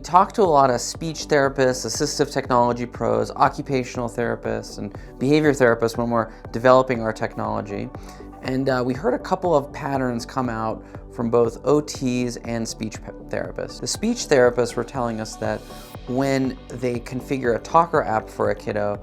We talk to a lot of speech therapists, assistive technology pros, occupational therapists, and behavior therapists when we're developing our technology. And we heard a couple of patterns come out from both OTs and speech therapists. The speech therapists were telling us that when they configure a talker app for a kiddo,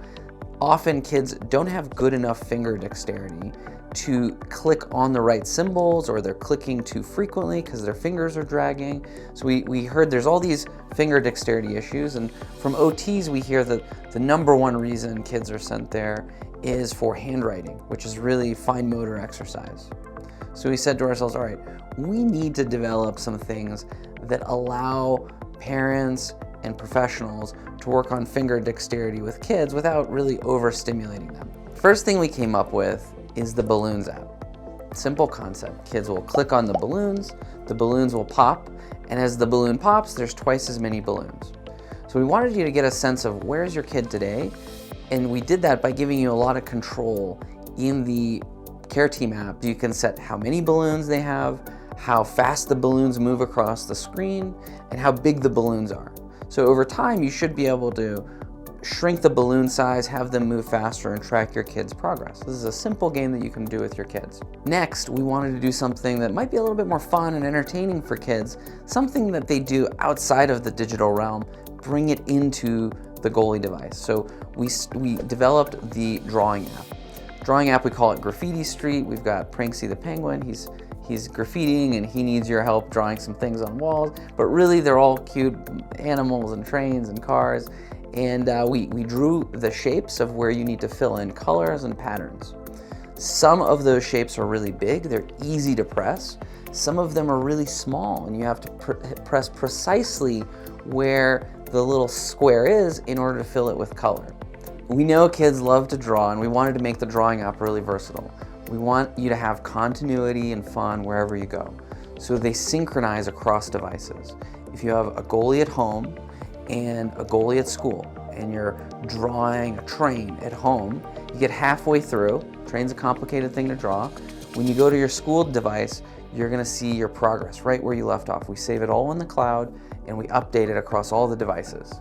often kids don't have good enough finger dexterity to click on the right symbols, or they're clicking too frequently because their fingers are dragging. So we heard there's all these finger dexterity issues, and from OTs we hear that the number one reason kids are sent there is for handwriting, which is really fine motor exercise. So we said to ourselves, all right, we need to develop some things that allow parents and professionals to work on finger dexterity with kids without really overstimulating them. First thing we came up with is the balloons app. Simple concept. Kids will click on the balloons will pop, and as the balloon pops, there's twice as many balloons. So we wanted you to get a sense of where's your kid today, and we did that by giving you a lot of control in the Care Team app. You can set how many balloons they have, how fast the balloons move across the screen, and how big the balloons are. So over time, you should be able to shrink the balloon size, have them move faster, and track your kids' progress. This is a simple game that you can do with your kids. Next, we wanted to do something that might be a little bit more fun and entertaining for kids, something that they do outside of the digital realm, bring it into the Goalie device. So we developed the drawing app. Drawing app, we call it Graffiti Street. We've got Pranksy the Penguin. He's graffitiing and he needs your help drawing some things on walls, but really they're all cute animals and trains and cars. And we drew the shapes of where you need to fill in colors and patterns. Some of those shapes are really big, they're easy to press. Some of them are really small and you have to press precisely where the little square is in order to fill it with color. We know kids love to draw, and we wanted to make the drawing app really versatile. We want you to have continuity and fun wherever you go. So they synchronize across devices. If you have a goalie at home and a goalie at school, and you're drawing a train at home, you get halfway through. Train's a complicated thing to draw. When you go to your school device, you're gonna see your progress right where you left off. We save it all in the cloud and we update it across all the devices.